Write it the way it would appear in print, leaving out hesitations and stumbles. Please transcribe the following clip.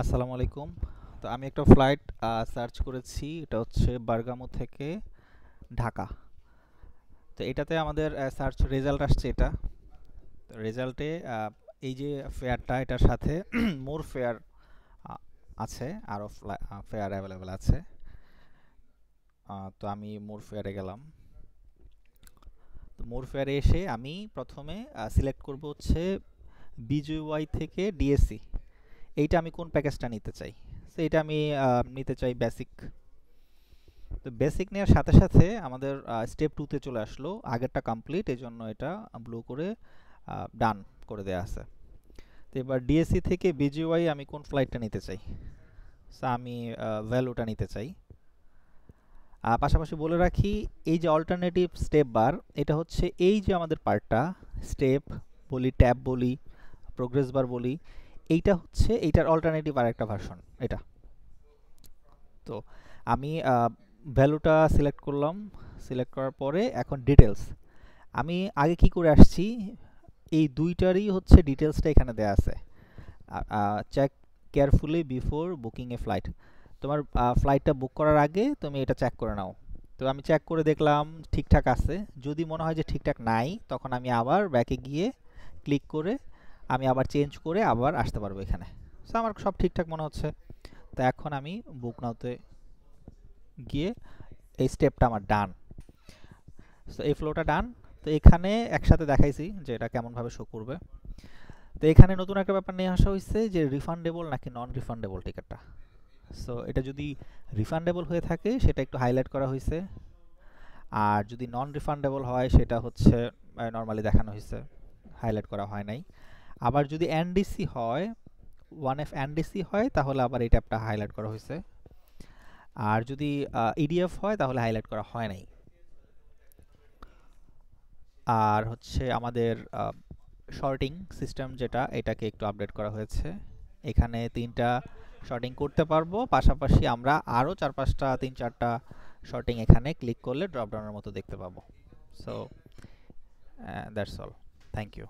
আসসালামু আলাইকুম। তো আমি একটা ফ্লাইট সার্চ করেছি। এটা হচ্ছে বার্গামো থেকে ঢাকা। তো এটাতে আমাদের সার্চ রেজাল্ট আসছে এটা। তো রেজাল্টে এই যে ফেয়ারটা এটার সাথে মোর ফেয়ার আছে, আরও ফেয়ার অ্যাভেলেবেল আছে। তো আমি মোর ফেয়ারে গেলাম। তো মোর ফেয়ারে এসে আমি প্রথমে সিলেক্ট করব হচ্ছে বিজেওয়াই থেকে ডিএসসি। এইটা আমি কোন প্যাকেজটা নিতে চাই। তো এটা আমি নিতে চাই বেসিক। তো বেসিক নেওয়ার সাথে সাথে আমাদের স্টেপ টুতে চলে আসলো, আগেরটা কমপ্লিট, এই জন্য এটা ব্লু করে ডান করে দেওয়া আছে। তো এবার ডিএসসি থেকে বিজিওয়াই আমি কোন ফ্লাইটটা নিতে চাই। সো আমি ভ্যালুটা নিতে চাই। পাশাপাশি বলে রাখি, এই যে অল্টারনেটিভ স্টেপ বার, এটা হচ্ছে এই যে আমাদের পার্টটা, স্টেপ বলি, ট্যাব বলি, প্রোগ্রেস বার বলি, এইটা হচ্ছে এইটার অল্টারনেটিভ আর একটা ভার্সন এটা। তো আমি ভ্যালুটা সিলেক্ট করলাম। সিলেক্ট করার পরে এখন ডিটেলস, আমি আগে কি করে আসছি, এই দুইটারই হচ্ছে ডিটেলসটা এখানে দেয়া আছে। Check carefully before booking a flight. তোমার ফ্লাইটটা বুক করার আগে তুমি এটা চেক করে নাও। তো আমি চেক করে দেখলাম ঠিকঠাক আছে। যদি মনে হয় যে ঠিকঠাক নাই, তখন আমি আবার ব্যাকে গিয়ে ক্লিক করে আমি আবার চেঞ্জ করে আবার আসতে পারবো এখানে। সো আমার সব ঠিকঠাক মনে হচ্ছে। তো এখন আমি বুক নাওতে গিয়ে এই স্টেপটা আমার ডান। সো এই ফ্লোটা ডান। তো এখানে একসাথে দেখাইছি যে এটা কেমনভাবে শো করবে। তো এখানে নতুন একটা ব্যাপার নিয়ে আসা হয়েছে যে রিফান্ডেবল নাকি নন রিফান্ডেবল টিকিটটা। সো এটা যদি রিফান্ডেবল হয়ে থাকে সেটা একটু হাইলাইট করা হয়েছে, আর যদি নন রিফান্ডেবল হয় সেটা হচ্ছে নর্মালি দেখানো হয়েছে, হাইলাইট করা হয় নাই। আবার যদি এনডিসি হয়, ওয়ান এফ এনডিসি হয়, তাহলে আবার এই ট্যাবটা হাইলাইট করা হয়েছে। আর যদি ইডিএফ হয় তাহলে হাইলাইট করা হয় নাই। আর হচ্ছে আমাদের শর্টিং সিস্টেম যেটা, এটাকে একটু আপডেট করা হয়েছে। এখানে ৩টা শর্টিং করতে পারবো, পাশাপাশি আমরা আরও ৪-৫টা ৩-৪টা শর্টিং এখানে ক্লিক করলে ড্রপডাউনের মতো দেখতে পাবো। So that's all. Thank you.